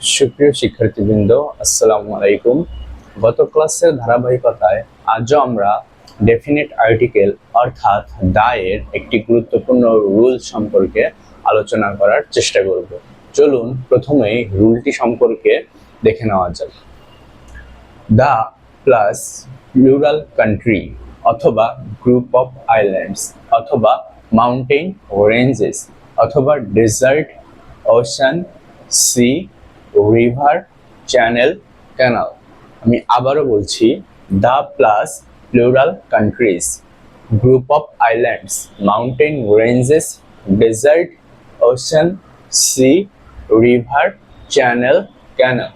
সুপ্রিয় শিক্ষার্থীবৃন্দ, আসসালামু আলাইকুম। গত ক্লাসের ধারাবাহিকতায় আজও আমরা ডেফিনিট আর্টিকেল অর্থাৎ দা এর একটি গুরুত্বপূর্ণ রুল সম্পর্কে আলোচনা করার চেষ্টা করব। চলুন প্রথমেই রুলটি সম্পর্কে দেখে নেওয়া যাক। দা প্লাস প্লুরাল কান্ট্রি অথবা গ্রুপ অফ আইল্যান্ডস অথবা মাউন্টেন রেঞ্জেস অথবা desert, ocean, sea, river, channel, canal. আমি আবারও বলছি, the plus plural countries, group of islands, mountain ranges, desert, ocean, sea, river, channel, canal.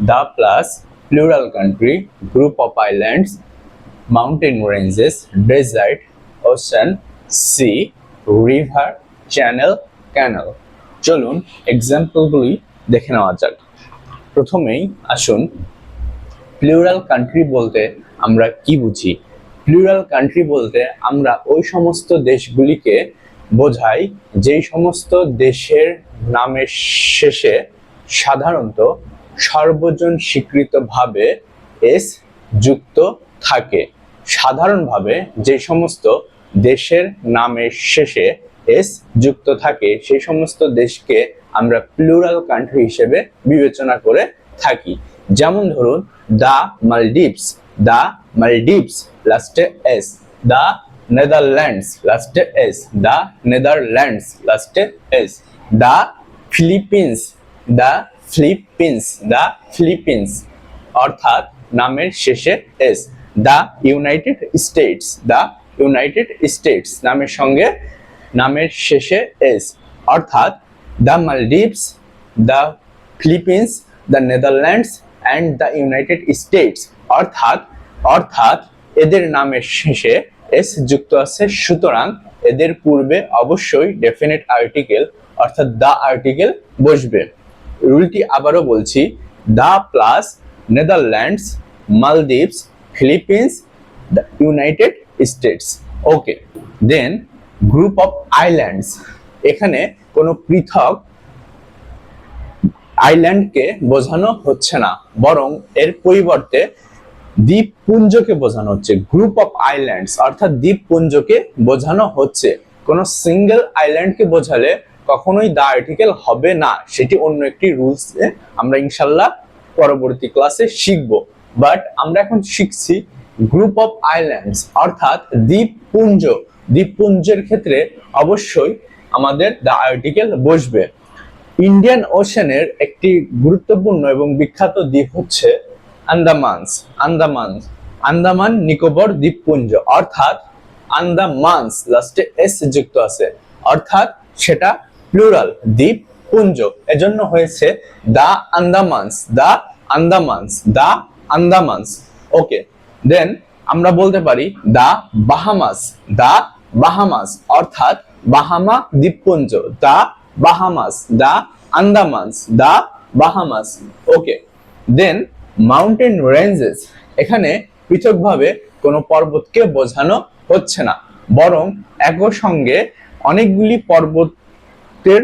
The plus plural country, group of islands, mountain ranges, desert, ocean, sea, river, channel, canal. চলুন এক্সাম্পলগুলি দেখে নেওয়া যাক। প্রথমেই আসুন, প্লুরাল কান্ট্রি বলতে আমরা কি বুঝি? প্লুরাল কান্ট্রি বলতে আমরা ওই সমস্ত দেশগুলিকে বোঝাই যেই সমস্ত দেশের নামের শেষে সাধারণত সর্বজন স্বীকৃতভাবে এস যুক্ত থাকে। সাধারণভাবে যে সমস্ত দেশের নামের শেষে এস যুক্ত থাকে সেই সমস্ত দেশকে আমরা প্লুরাল কান্ট্রি হিসেবে বিবেচনা করে থাকি। যেমন ধরুন, দা মালদ্বীপস, দা মালদ্বীপস লাস্টে এস, দা নেদারল্যান্ডস লাস্টে এস, দা নেদারল্যান্ডস লাস্টে এস, দা ফিলিপিন্স, দা ফিলিপিন্স, দা ফিলিপিন্স অর্থাৎ নামের শেষে এস। দা ইউনাইটেড স্টেটস, দা ইউনাইটেড স্টেটস নামের সঙ্গে নামের শেষে এস অর্থাৎ the Maldives, the Philippines, the Netherlands and the United states অর্থাৎ এদের নামের শেষে এস যুক্ত আছে, সুতরাং এদের পূর্বে অবশ্যই ডেফিনিট আর্টিকেল অর্থাৎ দা আর্টিকেল বসবে। রুলটি আবারও বলছি, the plus Netherlands, Maldives, Philippines, the United States. Okay, then group of islands, এখানে কোনো পৃথক আইল্যান্ডকে বোঝানো হচ্ছে না, বরং এর পরিবর্তে দ্বীপপুঞ্জকে বোঝানো হচ্ছে। গ্রুপ অফ আইল্যান্ডস অর্থাৎ দ্বীপপুঞ্জকে বোঝানো হচ্ছে। কোনো সিঙ্গেল আইল্যান্ডকে বোঝালে কখনোই দা আর্টিকেল হবে না, সেটি অন্য একটি রুলসে আমরা ইনশাল্লাহ পরবর্তী ক্লাসে শিখব। বাট আমরা এখন শিখছি গ্রুপ অফ আইল্যান্ডস অর্থাৎ দ্বীপপুঞ্জ। দ্বীপপুঞ্জের ক্ষেত্রে অবশ্যই আমাদের দা আর্টিকেল বসবে। ইন্ডিয়ান ওশানের একটি গুরুত্বপূর্ণ এবং বিখ্যাত দ্বীপ হচ্ছে আন্দামানস। আন্দামান নিকোবর দ্বীপপুঞ্জ অর্থাৎ আন্দামানস লাস্টে এস যুক্ত আছে অর্থাৎ সেটা প্লুরাল দ্বীপপুঞ্জ, এজন্য হয়েছে দা আন্দামানস, দা আন্দামানস, দা আন্দামানস। ওকে, দেন আমরা বলতে পারি দা বাহামাস, দা বাহামাস অর্থাৎ বাহামা দ্বীপপুঞ্জ, দা বাহামাস, দা আন্দামানস, দা বাহামাস। ওকে, দেন মাউন্টেন রেঞ্জেস, এখানে পৃথকভাবে কোনো পর্বতকে বোঝানো হচ্ছে না, বরং একই সঙ্গে অনেকগুলি পর্বতের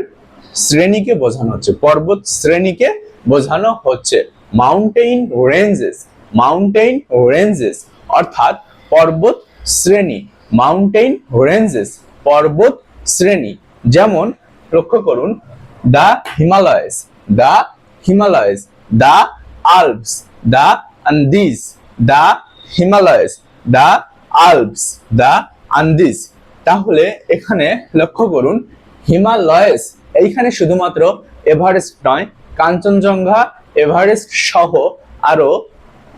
শ্রেণীকে বোঝানো হচ্ছে, পর্বত শ্রেণীকে বোঝানো হচ্ছে। মাউন্টেন রেঞ্জেস, মাউন্টেন রেঞ্জেস অর্থাৎ পর্বত শ্রেণী, মাউন্টেন রেঞ্জেস পর্বত শ্রেণী। যেমন লক্ষ্য করুন, দা হিমালয়স, দা হিমালয়স, দা আলপস, দা আন্দিজ, দা হিমালয়স, দা আলপস, দা আন্দিজ। তাহলে এখানে লক্ষ্য করুন, হিমালয়স এইখানে শুধুমাত্র এভারেস্ট নয়, কাঞ্চনজঙ্ঘা, এভারেস্ট সহ আরো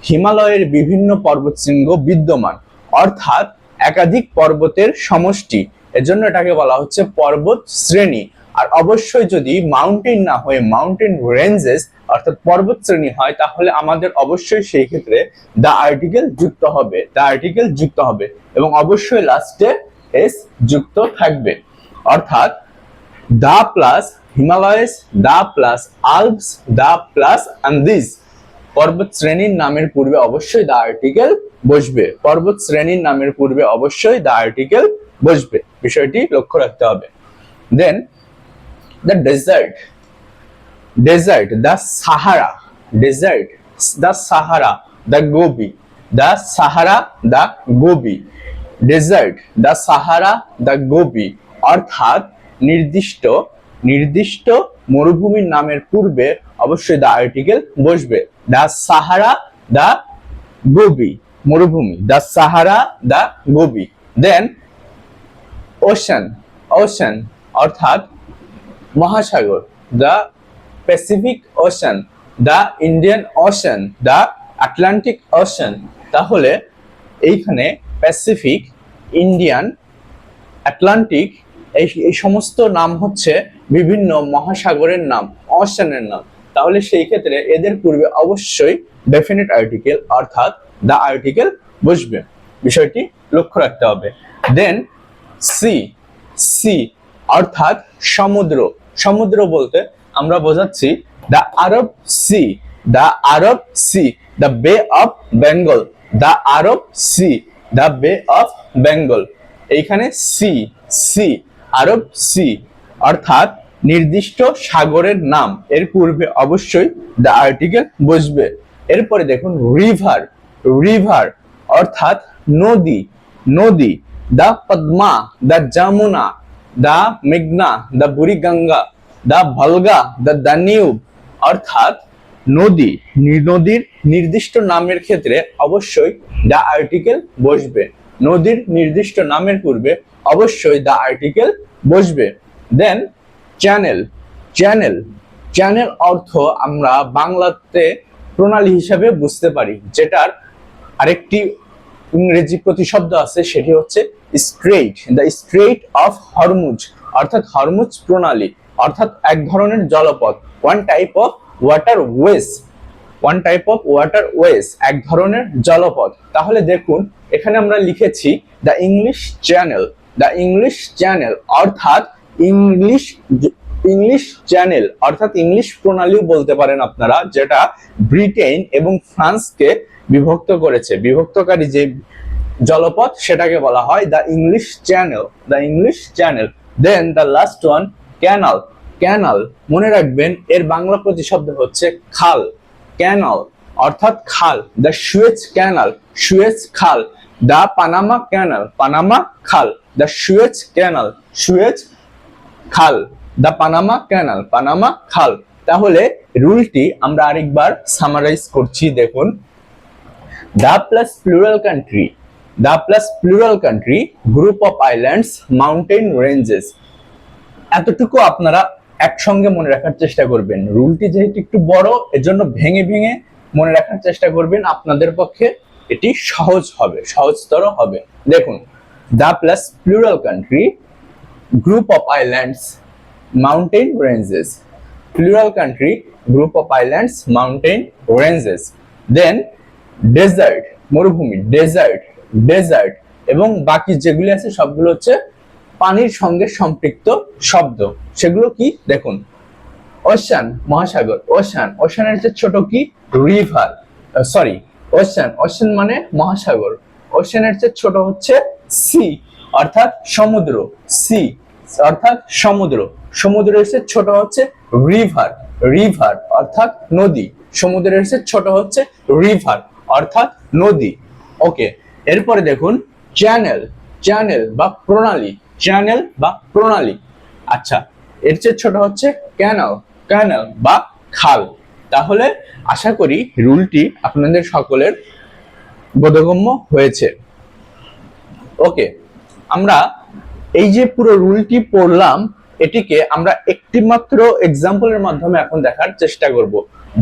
হিমালয়ের বিভিন্ন পর্বতশৃঙ্গ বিদ্যমান, অর্থাৎ একাধিক পর্বতের সমষ্টি, এজন্য এটাকে বলা হচ্ছে পর্বত শ্রেণী। আর অবশ্যই যদি মাউন্টেন না হয়ে মাউন্টেন রেঞ্জেস অর্থাৎ পর্বত শ্রেণী হয়, তাহলে আমাদের অবশ্যই সেই ক্ষেত্রে দা আর্টিকেল যুক্ত হবে, দা আর্টিকেল যুক্ত হবে এবং অবশ্যই লাস্টে এস যুক্ত থাকবে। অর্থাৎ the plus Himalayas, the plus Alps, the plus Andes পর্বত শ্রেণীর নামের পূর্বে অবশ্যই দা আর্টিকেল বসবে, পর্বত শ্রেণীর নামের পূর্বে অবশ্যই দা আর্টিকেল বসবে, বিষয়টি লক্ষ্য রাখতে হবে। Then the desert, desert, the Sahara, desert, the Sahara, the Gobi, the Sahara, the Gobi, desert, the Sahara, the Gobi, অর্থাৎ নির্দিষ্ট নির্দিষ্ট মরুভূমির নামের পূর্বে অবশ্যই দ্য আর্টিকেল বসবে। দ্য সাহারা, দ্য গোবি, মরুভূমি, the Sahara, the Gobi. Then ocean, ocean অর্থাৎ মহাসাগর, the Pacific Ocean, the Indian Ocean, the Atlantic Ocean. তাহলে এইখানে প্যাসিফিক, ইন্ডিয়ান, আটলান্টিক এই সমস্ত নাম হচ্ছে বিভিন্ন মহাসাগরের নাম, ওশানের নাম। তাহলে সেই ক্ষেত্রে এদের পূর্বে অবশ্যই ডেফিনিট আর্টিকেল অর্থাৎ দ্য আর্টিকেল বসবে, বিষয়টি লক্ষ্য রাখতে হবে। দেন সি, সি অর্থাৎ সমুদ্র, সমুদ্র বলতে আমরা বোঝাচ্ছি the Arab Sea, the Arab Sea, the Bay of Bengal, the Arab Sea, the Bay of Bengal. এইখানে সি, সি, আরব সি অর্থাৎ নির্দিষ্ট সাগরের নাম, এর পূর্বে অবশ্যই দ্য আর্টিকেল বসবে। এরপরে দেখুন রিভার, রিভার অর্থাৎ নদী, নদী, the Padma, the Jamuna, the মেঘনা, the Buriganga, the Volga, the Danube অর্থাৎ নদী, নদীর নির্দিষ্ট নামের ক্ষেত্রে অবশ্যই দ্য আর্টিকেল বসবে। নদীর নির্দিষ্ট নামের পূর্বে অবশ্যই দ্য আর্টিকেল বসবে। দেন চ্যানেল, চ্যানেল, চ্যানেল অর্থ আমরা বাংলাতে প্রণালী হিসাবে বুঝতে পারি, যেটার আরেকটি ইংরেজি প্রতিশব্দ আছে, সেটি হচ্ছে strait, the strait of Hormuz অর্থাৎ হরমুজ প্রণালী, অর্থাৎ এক ধরনের জলপথ, one type of water ways, one type of water ways, এক ধরনের জলপথ। তাহলে দেখুন এখানে আমরা লিখেছি the English channel, the English channel অর্থাৎ ইংলিশ, ইংলিশ চ্যানেল অর্থাৎ ইংলিশ প্রণালীও বলতে পারেন আপনারা, যেটা ব্রিটেন এবং ফ্রান্সকে বিভক্ত করেছে, বিভক্তকারী যে জলপথ সেটাকে বলা হয় the English channel, the English channel. Then the last one canal, canal মনে রাখবেন এর বাংলা প্রতিশব্দ হচ্ছে খাল, ক্যানাল অর্থাৎ খাল, দ্য সুয়েজ ক্যানাল, সুয়েজ খাল, দ্য পানামা ক্যানাল, পানামা খাল, দ্য সুয়েজ ক্যানাল, সুয়েজ খাল, দ্য পানামা ক্যানাল, পানামা খাল। তাহলে রুলটি আমরা আরেকবার সামারাইজ করছি, দেখুন the plus plural country, the plus plural country, group of islands, mountain ranges. এতটুকু আপনারা একসঙ্গে মনে রাখার চেষ্টা করবেন। রুলটি যেহেতু একটু বড়, এজন্য ভেঙে ভেঙে মনে রাখার চেষ্টা করবেন, আপনাদের পক্ষে এটি সহজ হবে, সহজতর হবে। দেখুন the plus plural country, group of islands, mountain ranges, plural country, group of islands, mountain ranges. Then desert, মরুভূমি, ডেজার্ট, ডেজার্ট এবং বাকি যেগুলি আছে সবগুলো হচ্ছে পানির সঙ্গে সম্পৃক্ত শব্দ। সেগুলো কি দেখুন ওশান, মহাসাগর, ওশান, ওশানের যে ছোট কি রিভার, সরি ওশান, ওশান মানে মহাসাগর, ওশানের যে ছোট হচ্ছে সি অর্থাৎ সমুদ্র, সি অর্থাৎ সমুদ্র, সমুদ্রের চেয়ে ছোট হচ্ছে রিভার, রিভার অর্থাৎ নদী, সমুদ্রের চেয়ে ছোট হচ্ছে রিভার অর্থাৎ নদী। ওকে, এরপরে দেখুন চ্যানেল, চ্যানেল বা প্রণালী, চ্যানেল বা প্রণালী। আচ্ছা, এর চেয়ে ছোট হচ্ছে ক্যানাল, ক্যানাল বা খাল। তাহলে আশা করি রুলটি আপনাদের সকলের বোধগম্য হয়েছে। ওকে, আমরা এই যে পুরো রুলটি পড়লাম, এটিকে আমরা একটি মাত্র এক্সাম্পলের মাধ্যমে এখন দেখার চেষ্টা করব।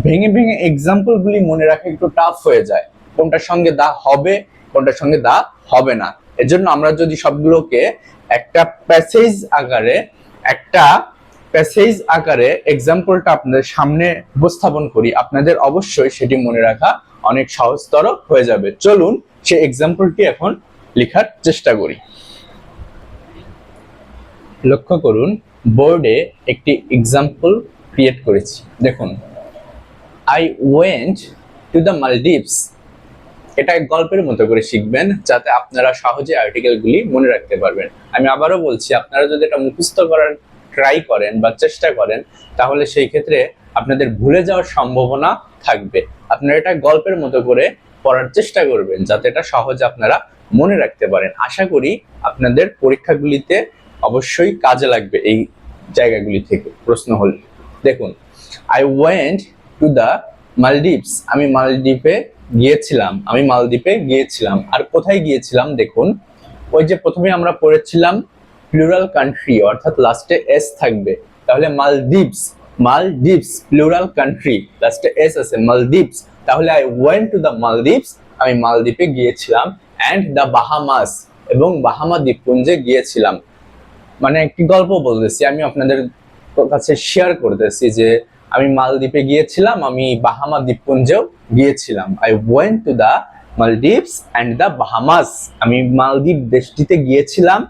ভেঙে ভেঙে এক্সাম্পল গুলি মনে রাখা একটু টাফ হয়ে যায়, কোনটার সঙ্গে দা হবে কোনটার সঙ্গে দা হবে না। এজন্য আমরা যদি সবগুলোকে একটা প্যাসেজ আকারে, একটা প্যাসেজ আকারে এক্সাম্পলটা আপনাদের সামনে উপস্থাপন করি, আপনাদের অবশ্যই সেটি মনে রাখা অনেক সহজতর হয়ে যাবে। চলুন সেই এক্সাম্পলটি এখন লেখার চেষ্টা করি। লক্ষ্য করুন বোর্ডে একটি এক্সাম্পল ক্রিয়েট করেছি। দেখুন, I went to the Maldives. এটা এক গল্পের মতো করে শিখবেন, যাতে আপনারা সহজে আর্টিকেলগুলি মনে রাখতে পারবেন। আমি আবারও বলছি, আপনারা যদি এটা মুখস্থ করার ট্রাই করেন বা চেষ্টা করেন, তাহলে সেই ক্ষেত্রে আপনাদের ভুলে যাওয়ার সম্ভাবনা থাকবে। আপনারা এটা গল্পের মতো করে পড়ার চেষ্টা করবেন যাতে এটা সহজে আপনারা মনে রাখতে পারেন। আশা করি আপনাদের পরীক্ষাগুলিতে অবশ্যই কাজে লাগবে এই জায়গাগুলি থেকে প্রশ্ন হলে। দেখুন, I went to the Maldives, আমি মালদ্বীপে গিয়েছিলাম। আর কোথায় গিয়েছিলাম দেখুন, ওই যে প্রথমে আমরা পড়েছিলাম প্লুরাল কান্ট্রি, অর্থাৎ লাস্টে এস থাকবে, তাহলে মালদ্বীপস প্লুরাল কান্ট্রি, লাস্টে এস আছে মালদ্বীপস, তাহলে I went to the Maldives, আমি মালদ্বীপে গিয়েছিলাম, অ্যান্ড দ্য বাহামাস, এবং বাহামা দ্বীপপুঞ্জে গিয়েছিলাম। মানে একটি গল্প বলতেছি, আমি আপনাদের কাছে শেয়ার করতেছি যে আমি মালদ্বীপে গিয়েছিলাম, আমি বাহামা দ্বীপপুঞ্জেও গিয়েছিলাম। I went to the Maldives and the Bahamas, আমি মালদ্বীপ দেশটিতে গিয়েছিলাম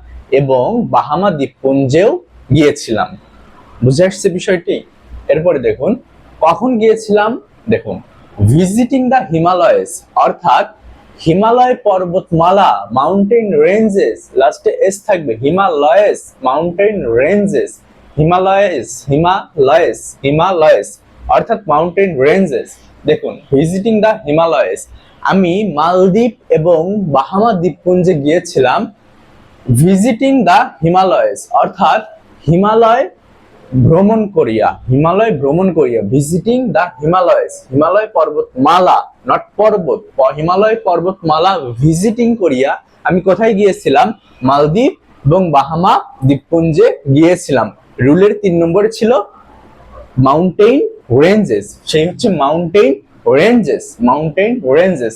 এবং বাহামা দ্বীপপুঞ্জেও গিয়েছিলাম। বুঝে আসছে বিষয়টি? এরপরে দেখুন, কখন গিয়েছিলাম, দেখুন ভিজিটিং দ্য হিমালয়স, অর্থাৎ হিমালয় পর্বতমালা, মাউন্টেন রেঞ্জেস, লাস্টে এস থাকবে, হিমালয়স মাউন্টেন রেঞ্জেস, হিমালয়স অর্থাৎ মাউন্টেন রেঞ্জেস। দেখুন, ভিজিটিং দ্য হিমালয়স, আমি মালদ্বীপ এবং বাহামা দ্বীপপুঞ্জে গিয়েছিলাম। ভিজিটিং দ্য হিমালয়স অর্থাৎ হিমালয় ভ্রমণ করিয়া, ভিজিটিং দ্য হিমালয়স, হিমালয় পর্বতমালা, নট পর্বত, হিমালয় পর্বতমালা ভিজিটিং করিয়া আমি কোথায় গিয়েছিলাম, মালদ্বীপ এবং বাহামা দ্বীপপুঞ্জে গিয়েছিলাম। রুলের 3 নম্বরে ছিল মাউন্টেন রেঞ্জেস, সেই হচ্ছে মাউন্টেন রেঞ্জেস।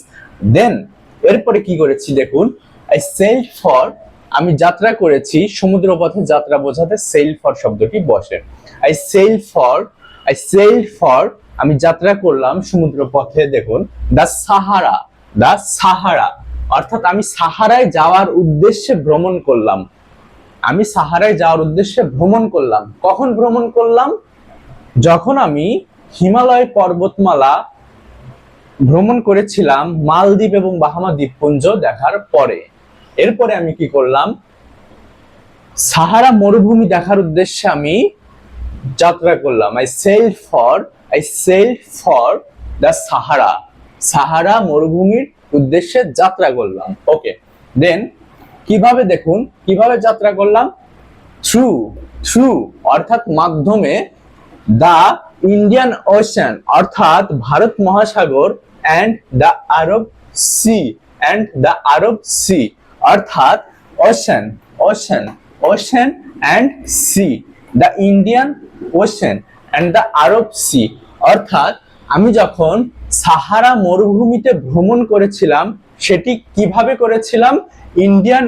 দেন এরপরে কি করেছি দেখুন, আই সেলড ফর, আমি যাত্রা করেছি, সমুদ্র পথে যাত্রা বোঝাতে সেল ফর শব্দটি বসে। আই সেলড ফর, আমি যাত্রা করলাম সমুদ্র পথে। দেখুন, দ্য সাহারা অর্থাৎ আমি সাহারায় যাওয়ার উদ্দেশ্যে ভ্রমণ করলাম। কখন ভ্রমণ করলাম? যখন আমি হিমালয় পর্বতমালা ভ্রমণ করেছিলাম মালদ্বীপ এবং বাহামা দ্বীপপুঞ্জ দেখার পরে। এরপরে আমি কি করলাম, সাহারা মরুভূমি দেখার উদ্দেশ্যে আমি যাত্রা করলাম। I sailed for the Sahara মরুভূমির উদ্দেশ্যে যাত্রা করলাম। ওকে, দেন দেখুন কিভাবে যাত্রা করলাম, থ্রু অর্থাৎ মাধ্যমে, দ্য ইন্ডিয়ান ওশান অর্থাৎ ভারত মহাসাগর, অ্যান্ড দ্য আরব সি অর্থাৎ ocean and sea, the Indian ocean and the Arab sea অর্থাৎ আমি যখন সাহারা মরুভূমিতে ভ্রমণ করেছিলাম সেটি কিভাবে করেছিলাম, ইন্ডিয়ান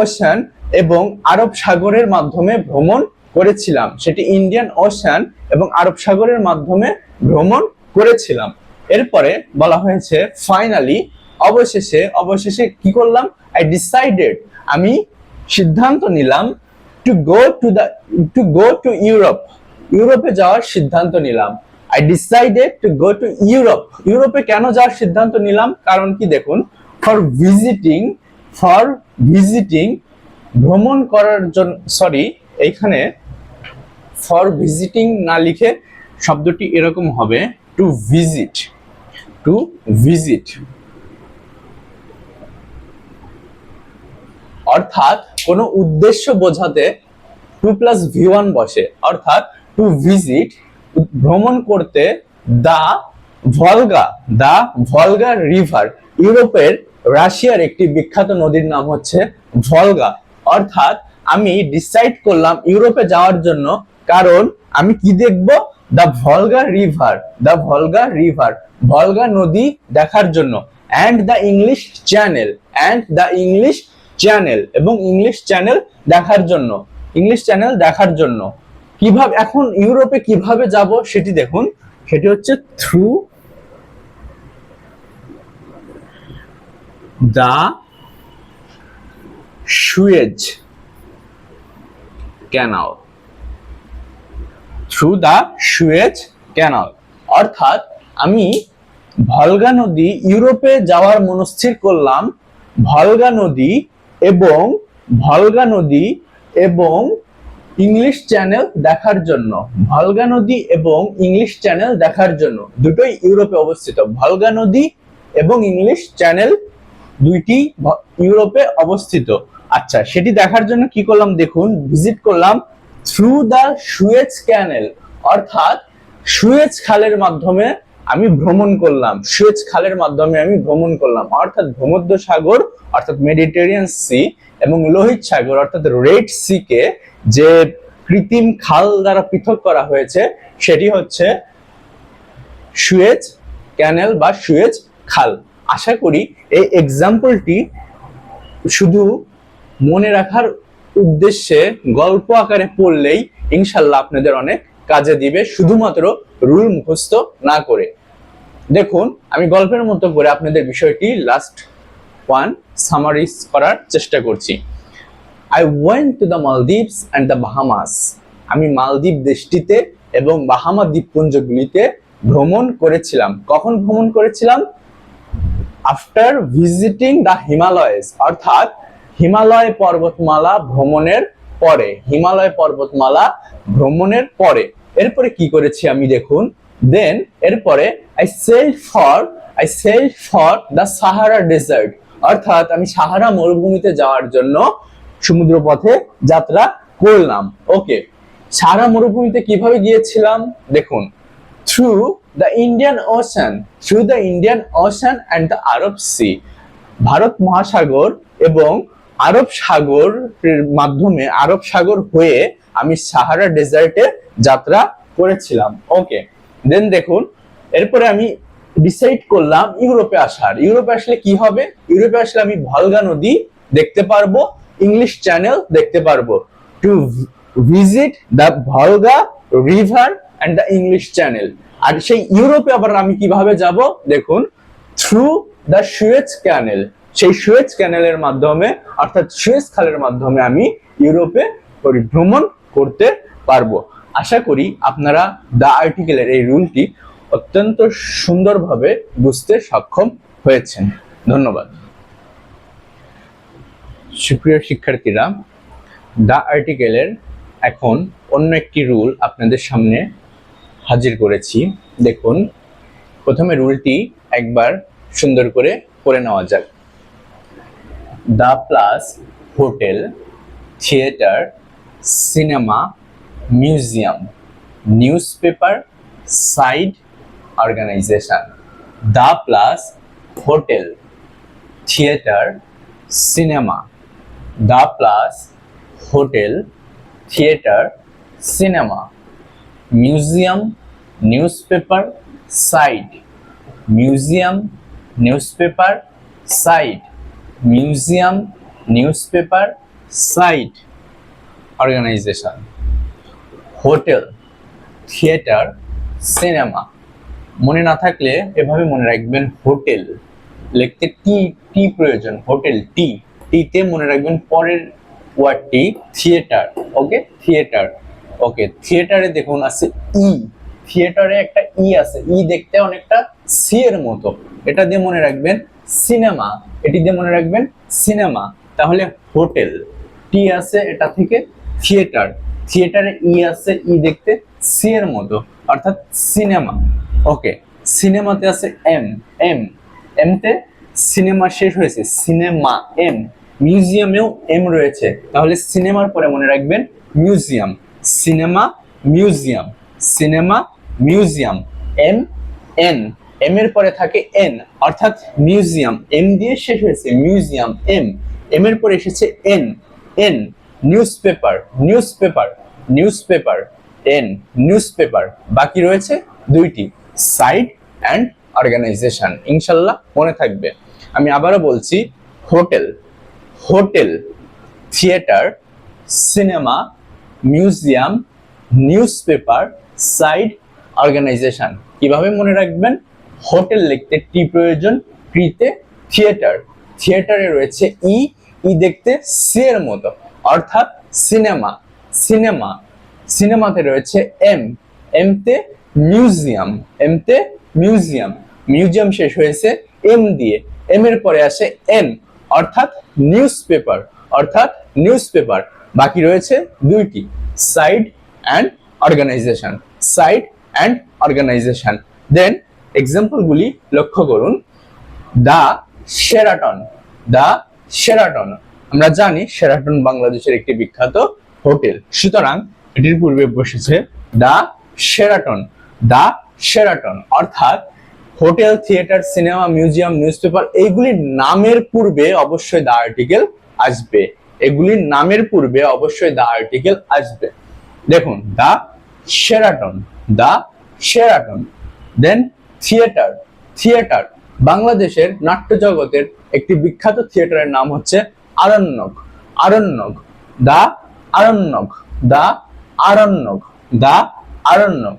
ওশান এবং আরব সাগরের মাধ্যমে ভ্রমণ করেছিলাম। এরপরে বলা হয়েছে ফাইনালি, অবশেষে কি করলাম, আই ডিসাইডেড, আমি সিদ্ধান্ত নিলাম, টু গো টু ইউরোপে যাওয়ার সিদ্ধান্ত নিলাম। I decided to go to ইউরোপে কেন যাওয়ার সিদ্ধান্ত নিলাম, কারণ কি দেখুন, ফর ভিজিটিং ভ্রমণ করার জন্য, এইখানে ফর ভিজিটিং না লিখে শব্দটি এরকম হবে, টু ভিজিট অর্থাৎ কোনো উদ্দেশ্য বোঝাতে 2+V1 বসে, অর্থাৎ টু ভিজিট ভ্রমণ করতে, দ্য ভলগা রিভার, ইউরোপের রাশিয়ার একটি বিখ্যাত নদীর নাম হচ্ছে ভলগা। অর্থাৎ আমি ডিসাইড করলাম ইউরোপে যাওয়ার জন্য, কারণ আমি কি দেখব, দ্য ভলগা রিভার, ভলগা নদী দেখার জন্য, অ্যান্ড দ্য ইংলিশ চ্যানেল, এবং ইংলিশ চ্যানেল দেখার জন্য। কিভাবে এখন ইউরোপে কিভাবে যাব সেটি দেখুন, সেটি হচ্ছে থ্রু দ্য সুয়েজ ক্যানাল, অর্থাৎ আমি ভলগা নদী, ইউরোপে যাওয়ার মনস্থির করলাম ভলগা নদী এবং ইংলিশ চ্যানেল দেখার জন্য, ভলগা নদী এবং ইংলিশ চ্যানেল দেখার জন্য, দুটোই ইউরোপে অবস্থিত। ভলগা নদী এবং ইংলিশ চ্যানেল দুইটি ইউরোপে অবস্থিত। আচ্ছা, সেটি দেখার জন্য কি করলাম দেখুন, ভিজিট করলাম থ্রু দ্য সুয়েজ ক্যানেল, অর্থাৎ সুয়েজ খালের মাধ্যমে আমি ভ্রমণ করলাম। সুয়েজ খালের মাধ্যমে আমি ভ্রমণ করলাম, অর্থাৎ ভূমধ্য সাগর অর্থাৎ মেডিটেরিয়ান সি এবং লোহিত সাগর অর্থাৎ রেড সি কে যে কৃত্রিম খাল দ্বারা পৃথক করা হয়েছে সেটি হচ্ছে সুয়েজ ক্যানেল বা সুয়েজ খাল। আশা করি এই এক্সাম্পলটি শুধু মনে রাখার উদ্দেশ্যে গল্প আকারে পড়লেই ইনশাল্লাহ আপনাদের অনেক কাজে দিবে, শুধুমাত্র রুল মুখস্থ না করে। দেখুন, আমি গল্পের মতো করে আপনাদের বিষয়টি লাস্ট ওয়ান সামারাইজ করার চেষ্টা করছি। I went to the Maldives and the Bahamas. আমি মালদ্বীপ দেশটিতে এবং বাহামা দ্বীপপুঞ্জগুলিতে ভ্রমণ করেছিলাম। কখন ভ্রমণ করেছিলাম? আফটার ভিজিটিং দ্য হিমালয়স, অর্থাৎ হিমালয় পর্বতমালা ভ্রমণের পরে। হিমালয় পর্বতমালা ভ্রমণের পরে এরপরে কি করেছি আমি দেখুন, দেন এরপরে I sailed for the Sahara Desert, অর্থাৎ আমি সাহারা মরুভূমিতে যাওয়ার জন্য সমুদ্রপথে যাত্রা করলাম। ওকে, সাহারা মরুভূমিতে কিভাবে গিয়েছিলাম দেখুন, through the Indian ocean and the Arab sea, Bharat মহাসাগর এবং আরব সাগরের মাধ্যমে, আরব সাগর হয়ে আমি সাহারা ডেজার্টে যাত্রা করেছিলাম। ওকে, দেন দেখুন এরপরে আমি ডিসাইড করলাম ইউরোপে আসার। ইউরোপে আসলে কি হবে? ইউরোপে আসলে আমি ভলগা নদী দেখতে পারবো, ইংলিশ চ্যানেল দেখতে পারবো। To visit the Volga river and the English Channel. আর সেই ইউরোপে আবার আমি কিভাবে যাব দেখুন, থ্রু দ্য সুয়েজ ক্যানেল। সেই সুয়েজ ক্যানেলের মাধ্যমে অর্থাৎ সুয়েজ খালের মাধ্যমে আমি ইউরোপে পরিভ্রমণ করতে পারবো। আশা করি আপনারা দ্য আর্টিকেলের এই রুলটি অত্যন্ত সুন্দরভাবে বুঝতে সক্ষম হয়েছেন। ধন্যবাদ। সুপ্রিয় শিক্ষার্থীরা, দ্য আর্টিকেলের এখন অন্য একটি রুল আপনাদের সামনে হাজির করেছি। দেখুন, প্রথমে রুলটি একবার সুন্দর করে পড়ে নেওয়া যাক। The plus hotel, theatre, cinema, museum, newspaper, side organisation. The plus hotel, theatre, cinema. The plus hotel, theatre, cinema, museum, newspaper, site. Museum, newspaper, site. Museum, newspaper, site organisation. Hotel, theatre, cinema. মনে না থাকলে এভাবে মনে রাখবেন, hotel লিখতে টি টি প্রয়োজন, hotel টি, টিতে মনে রাখবেন পরের ওয়ার্ডটি থিয়েটার। ওকে, থিয়েটার। ওকে, থিয়েটারে দেখুন আছে ই, থিয়েটারে একটা ই আছে, ই দেখতে অনেকটা সি এর মতো, এটা দিয়ে মনে রাখবেন সিনেমা, এটি দিয়ে মনে রাখবেন সিনেমা। তাহলে হোটেল, টি আছে এটা থেকে, থিয়েটার, থিয়েটারে ই আছে, ই দেখতে সি এর মতো অর্থাৎ সিনেমা। ওকে, সিনেমাতে আছে এম, এম, এমতে সিনেমা শেষ হয়েছে, সিনেমা, এম। মিউজিয়ামেও এম রয়েছে, তাহলে সিনেমার পরে মনে রাখবেন museum. Cinema, museum, cinema, museum. M, N, M এর পরে থাকে এন অর্থাৎ মিউজিয়াম, এম দিয়ে শেষ হয়েছে, মিউজিয়াম, এম। এম এর পরে এসেছে N, N. Newspaper, newspaper, newspaper, N, newspaper. বাকি রয়েছে দুইটি, সাইট অ্যান্ড অর্গানাইজেশন। ইনশাল্লাহ মনে থাকবে। আমি আবারও বলছি, hotel, hotel, theatre, cinema, museum, newspaper, site organisation. কিভাবে মনে রাখবেন? হোটেল লিখতে টি প্রয়োজন, টিতে থিয়েটার, থিয়েটারে রয়েছে ই, ই দেখতে সি এর মতো অর্থাৎ সিনেমা, সিনেমা, সিনেমাতে রয়েছে এম, এমতে মিউজিয়াম, এমতে মিউজিয়াম, মিউজিয়াম শেষ হয়েছে এম দিয়ে, এম এর পরে আসে এন অর্থাৎ নিউজপেপার, অর্থাৎ নিউজপেপার। বাকি রয়েছে দুইটি, side and organisation, side and organisation. Then example গুলি লক্ষ্য করুন। দা শেরাটন, দা শেরাটন, আমরা জানি শেরাটন বাংলাদেশের একটি বিখ্যাত হোটেল, সুতরাং এটির পূর্বে বসেছে দা শেরাটন, দা শেরাটন, অর্থাৎ hotel, theatre, cinema, museum, newspaper এইগুলির নামের পূর্বে অবশ্যই দা আর্টিকেল আসবে, এগুলির নামের পূর্বে অবশ্যই দা আর্টিকেল আসবে। দেখুন দা শেরাটন, দা শেরাটন। দেন থিয়েটার, থিয়েটার, বাংলাদেশের নাট্য জগতের একটি বিখ্যাত থিয়েটারের নাম হচ্ছে আরণ্যক, আরণ্যক, দা আরণ্যক, দা আরণ্যক, দা আরণ্যক।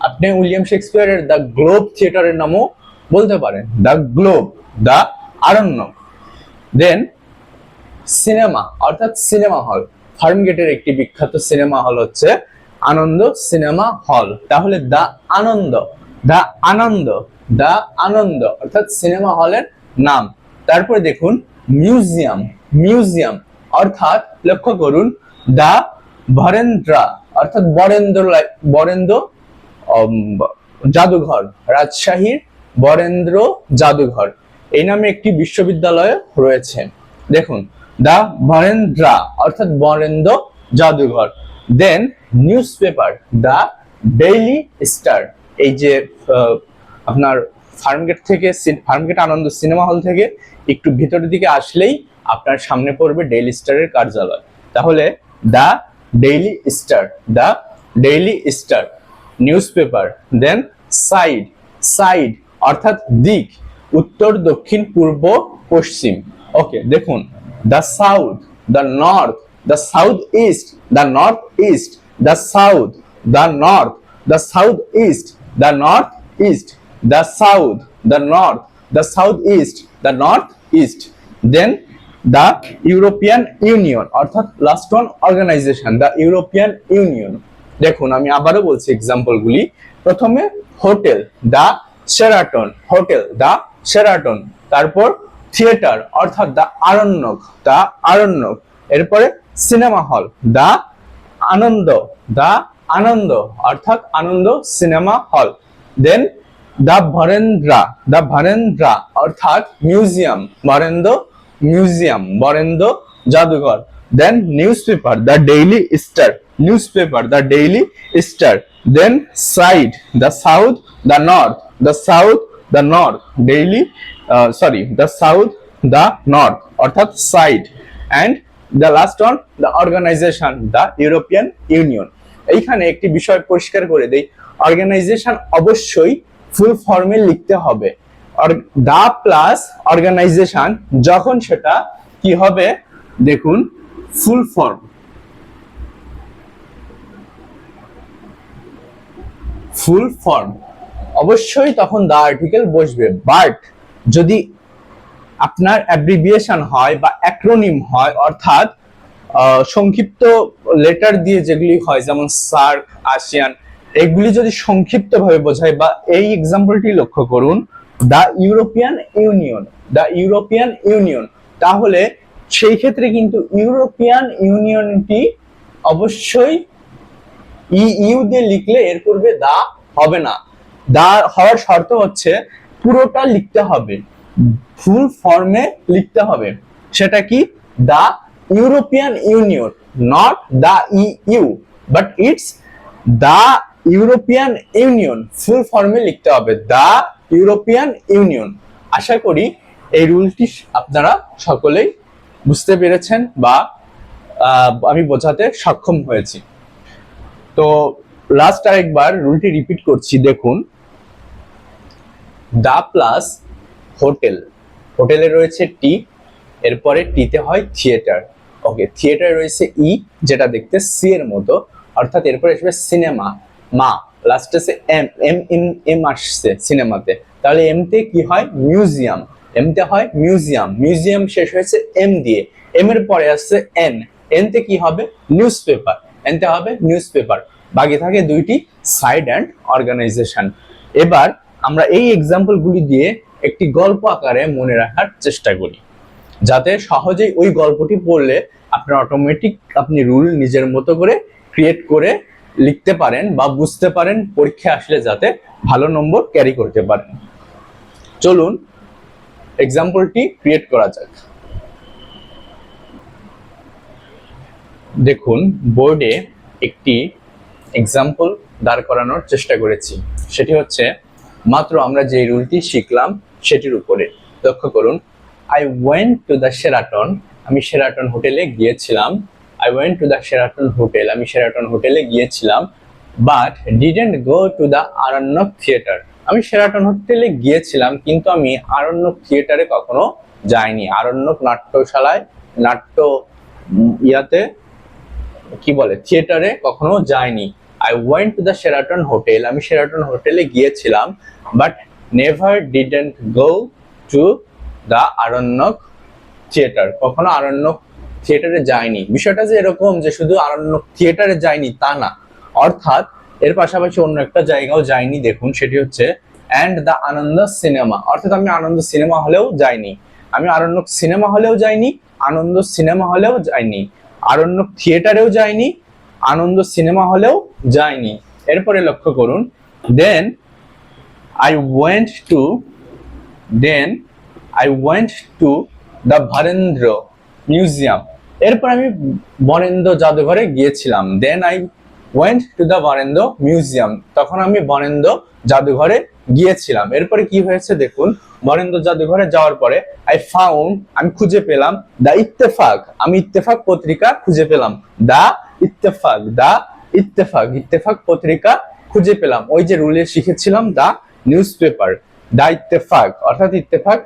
আপনি উইলিয়াম শেক্সপিয়ারের দ্য গ্লোব থিয়েটারের নামও বলতে পারেন, the Globe, the Aranyak. Then cinema অর্থাৎ সিনেমা হল, ফার্মগেটের একটি বিখ্যাত সিনেমা হল হচ্ছে আনন্দ সিনেমা হল, তাহলে দা আনন্দ, দা আনন্দ, দা আনন্দ অর্থাৎ সিনেমা হলের নাম। তারপরে দেখুন মিউজিয়াম, মিউজিয়াম অর্থাৎ লক্ষ্য করুন দা বরেন্দ্রা অর্থাৎ বরেন্দ্র, বরেন্দ্র জাদুঘর, রাজশাহীর বরেন্দ্র জাদুঘর, এই নামে একটি বিশ্ববিদ্যালয় রয়েছে। দেখুন দা বরেন্দ্রা অর্থাৎ বরেন্দ্র জাদুঘর। Then newspaper, the Daily star, এই যে আপনার ফার্মগেট থেকে, ফার্মগেট আনন্দ সিনেমা হল থেকে একটু ভিতরের দিকে আসলেই আপনার সামনে পড়বে ডেইলি স্টারের কার্যালয়, তাহলে দা ডেইলি স্টার, দা ডেইলি স্টার, নিউজ পেপার। দেন সাইড, সাইড অর্থাৎ দিক, উত্তর, দক্ষিণ, পূর্ব, পশ্চিম। ওকে, দেখুন দা south, the north, the south east, the north east, the south, the north, the south east, the north east, the south, the north, the south east, the north east. Then the European union অর্থাৎ last one organisation, the European union. দেখুন আমি আবারও বলছি example গুলি। প্রথমে hotel, দা Sheraton, hotel, দা Sheraton. তারপর theatre অর্থাৎ দা আরণ্যক, দা আরণ্যক। এরপরে সিনেমা হল, দা আনন্দ, দা আনন্দ অর্থাৎ আনন্দ সিনেমা হল। দেন দা বরেন্দ্রা, দা বরেন্দ্রা অর্থাৎ মিউজিয়াম, বরেন্দ্র মিউজিয়াম, বরেন্দ্র জাদুঘর। Then newspaper, the Daily Star, newspaper, the Daily Star. Then side, the south, the north, the south, the north, daily sorry the south, the north অর্থাৎ side. And the last one the organisation, the European Union. এইখানে একটি বিষয় পরিষ্কার করে দেই, organisation অবশ্যই ফুল ফর্মে লিখতে হবে। দা প্লাস অর্গানাইজেশন যখন সেটা কি হবে, দেখুন ফুল ফর্ম, ফুল ফর্ম অবশ্যই তখন দা আর্টিকেল বসবে। বাট যদি আপনার অ্যাব্রিভিয়েশন হয় বা অ্যাক্রোনিম হয় অর্থাৎ সংক্ষিপ্ত লেটার দিয়ে যেগুলি হয় যেমন সার্ক, আসিয়ান, এগুলি যদি সংক্ষিপ্ত ভাবে বোঝায়, বা এই এক্সাম্পলটি লক্ষ্য করুন দা ইউরোপিয়ান ইউনিয়ন, দা ইউরোপিয়ান ইউনিয়ন, তাহলে সেই ক্ষেত্রে কিন্তু ইউরোপিয়ান ইউনিয়নটি অবশ্যই ইউ দিয়ে লিখলে এর পূর্বে দা হবে না। দা হওয়ার শর্ত হচ্ছে পুরোটা লিখতে হবে, ফুল ফর্মে লিখতে হবে। সেটা কি, the European Union, not the EU, but it's the European Union, full ফর্মে লিখতে হবে, দা ইউরোপিয়ান ইউনিয়ন। আশা করি এই রুলটি আপনারা সকলেই বুঝতে পেরেছেন বা আমি বোঝাতে সক্ষম হয়েছি। তো লাস্ট আরেকবার রুলটি রিপিট করছি, দেখুন দা প্লাস হোটেল, হোটেলে রয়েছে টি, এরপরে টিতে হয় থিয়েটার। ওকে, থিয়েটারে রয়েছে ই যেটা দেখতে সি এর মতো, অর্থাৎ এরপরে আসবে সিনেমা, মা, লাস্টে সে এম, এম এম এম আসছে সিনেমাতে, তাহলে এম তে কি হয়, মিউজিয়াম, এম তে হয় মিউজিয়াম, মিউজিয়াম শেষ হয়েছে এম দিয়ে, এম এর পরে আসছে এন, এন তে কি হবে, নিউজ পেপার, এন তে হবে নিউজ পেপার। বাকি থাকে দুইটি, সাইড অ্যান্ড অর্গানাইজেশন। এবার আমরা এই এক্সাম্পল গুলি দিয়ে একটি গল্প আকারে মনে রাখার চেষ্টা করি, যাতে সহজেই ওই গল্পটি পড়লে আপনার অটোমেটিক আপনি রুল নিজের মতো করে ক্রিয়েট করে লিখতে পারেন বা বুঝতে পারেন, পরীক্ষায় আসলে যাতে ভালো নম্বর ক্যারি করতে পারেন। চলুন এক্সাম্পলটি ক্রিয়েট করা যাক। দেখুন বোর্ডে একটি এক্সাম্পল দাঁড় করানোর চেষ্টা করেছি, সেটি হচ্ছে মাত্র আমরা যে রুলটি শিখলাম সেটির উপরে। লক্ষ্য করুন, I went to the Sheraton, আমি শেরাটন হোটেলে গিয়েছিলাম। I went to the Sheraton hotel, আমি শেরাটন হোটেলে গিয়েছিলাম। But didn't go to the Aranyak theatre, আমি শেরাটন হোটেলে গিয়েছিলাম কিন্তু আমি আরণ্যক থিয়েটারে কখনো যাইনি। আরণ্যক নাট্যশালায় ইয়াতে কি বলে থিয়েটারে কখনো যাইনি। I went to the Sheraton hotel, আমি শেরাটন হোটেলে গিয়েছিলাম। But never didn't go to the Aranyak theatre, কখনো আরণ্যক থিয়েটারে যায়নি। বিষয়টা যে এরকম যে শুধু আরণ্যক থিয়েটারে যায়নি তা না, অর্থাৎ এর পাশাপাশি অন্য একটা জায়গাও যায়নি। দেখুন সেটি হচ্ছে অ্যান্ড দ্য আনন্দ সিনেমা, অর্থাৎ আমি আনন্দ সিনেমা হলেও যাইনি। আমি আরণ্যক সিনেমা হলেও যাইনি, আনন্দ সিনেমা হলেও যাইনি, আরণ্যক থিয়েটারেও যাইনি, আনন্দ সিনেমা হলেও যাইনি। এরপরে লক্ষ্য করুন, then I went to the Barendra museum, এরপর আমি বরেন্দ্র জাদুঘরে গিয়েছিলাম। Then I went to the Barendra museum, তখন আমি বরেন্দ্র জাদুঘরে গিয়েছিলাম। এরপরে কি হয়েছে দেখুন, বরেন্দ্র জাদুঘরে যাওয়ার পরে আই ফাউন্ড, আমি খুঁজে পেলাম দ্য ইত্তেফাক, আমি ইত্তেফাক পত্রিকা খুঁজে পেলাম। দ্য ইত্তেফাক পত্রিকা খুঁজে পেলাম। ওই যে রুলে শিখেছিলাম the news paper, the Ittefaq অর্থাৎ ইত্তেফাক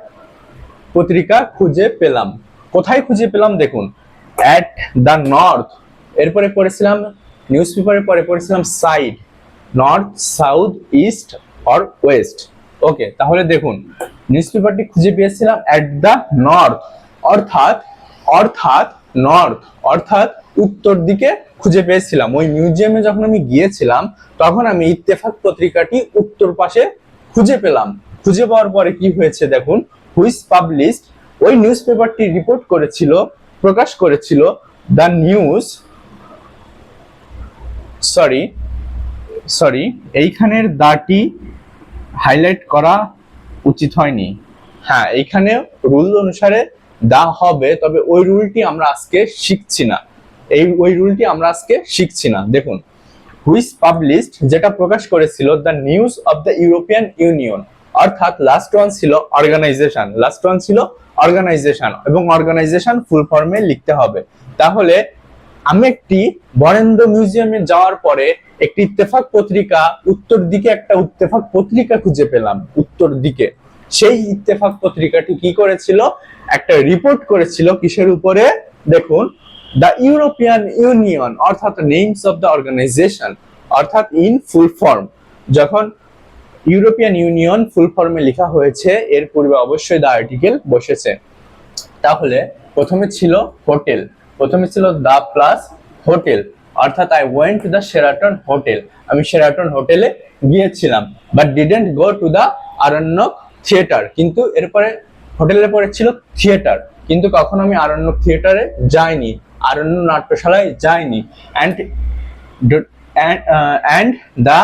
পত্রিকা খুঁজে পেলাম। কোথায় খুঁজে পেলাম দেখুন, অ্যাট দ্য নর্থ, এরপরে পড়েছিলাম নিউজ পেপারে পরে পড়েছিলাম side, north, south, east or west. Okay, তাহলে দেখুন নিউজ পেপারটি খুঁজে পেয়েছিলাম অ্যাট দ্য নর্থ, অর্থাৎ উত্তর দিকে খুঁজে পেয়েছিলাম। ওই মিউজিয়ামে যখন আমি গিয়েছিলাম তখন আমি ইত্তেফাক পত্রিকাটি উত্তর পাশে খুঁজে পেলাম। খুঁজে পাওয়ার পরে কি হয়েছে দেখুন, হুইচ পাবলিশড, ওই নিউজ পেপারটি রিপোর্ট করেছিল, প্রকাশ করেছিল দ্য নিউজ, সরি এইখানের দাটি হাইলাইট করা উচিত হয়নি। হ্যাঁ, এইখানে রুল অনুসারে দা হবে, তবে ওই রুলটি আমরা আজকে শিখছি না। দেখুন হুইচ পাবলিশড, যেটা প্রকাশ করেছিল the news of the European union, অর্থাৎ লাস্ট ওয়ান ছিল অর্গানাইজেশন, এবং অর্গানাইজেশন ফুল ফর্মে লিখতে হবে। তাহলে আমি একটি বরেন্দ্র মিউজিয়ামে যাওয়ার পরে একটি ইত্তেফাক পত্রিকা, উত্তর দিকে একটা ইত্তেফাক পত্রিকা খুঁজে পেলাম উত্তর দিকে। সেই ইত্তেফাক পত্রিকাটি কি করেছিল, একটা রিপোর্ট করেছিল কিসের উপরে দেখুন, দ্য ইউরোপিয়ান ইউনিয়ন, অর্থাৎ নেমস অফ দ্য অর্গানাইজেশন, অর্থাৎ ইন ফুল ফর্ম। যখন ইউরোপিয়ান ইউনিয়ন ফুল ফর্মে লেখা হয়েছে এর পূর্বে অবশ্যই দ্য আর্টিকেল বসেছে। তাহলে প্রথমে ছিল দ্য প্লাস হোটেল, অর্থাৎ I went to the Sheraton hotel, আমি শেরাটন হোটেলে গিয়েছিলাম। But didn't go to the Aranyak theatre, কিন্তু এরপরে হোটেলের পরে ছিল থিয়েটার, কিন্তু কখনো আমি আরণ্যক থিয়েটারে যাইনি, আরণ্য নাট্যশালায় যাইনি। অ্যান্ড দ্য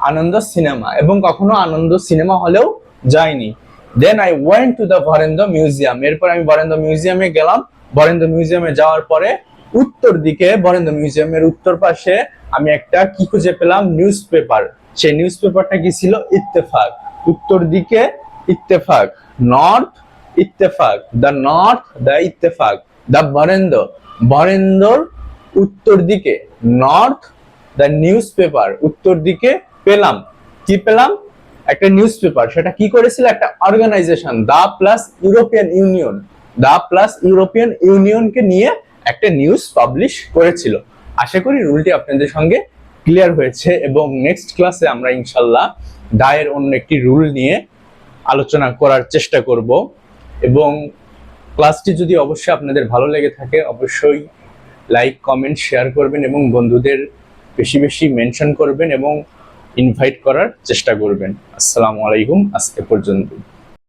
আনন্দ সিনেমা, এবং কখনো আনন্দ সিনেমা হলেও যাইনি। Then I went to the Barendra museum, এরপর আমি বরেন্দ্র মিউজিয়ামে গেলাম। বরেন্দ্র মিউজিয়ামে যাওয়ার পরে উত্তর দিকে বরেন্দ্র মিউজিয়ামের উত্তর পাশে আমি একটা কি খুঁজে পেলাম, নিউজ পেপার। সেই নিউজ পেপারটা কি ছিল, ইত্তেফাক। উত্তর দিকে Ittefaq, north Ittefaq, the Ittefaq, the Barendra উত্তর দিকে, নর্থ দ্য নিউজ পেপার, উত্তর দিকে পেলাম কি পেলাম, একটা নিউজ পেপার। সেটা কি করেছিল, একটা অর্গানাইজেশন, দ্য প্লাস ইউরোপিয়ান ইউনিয়নকে নিয়ে একটা নিউজ পাবলিশ করেছিল। আশা করি রুলটি আপনাদের সঙ্গে ক্লিয়ার হয়েছে, এবং নেক্সট ক্লাসে আমরা ইনশাল্লাহ দায়ের অন্য একটি রুল নিয়ে আলোচনা করার চেষ্টা করব। এবং ক্লাসটি যদি অবশ্যই আপনাদের ভালো লেগে থাকে অবশ্যই লাইক, কমেন্ট, শেয়ার করবেন এবং বন্ধুদের বেশি বেশি মেনশন করবেন এবং ইনভাইট করার চেষ্টা করবেন। আসসালামু আলাইকুম, আজকে পর্যন্ত।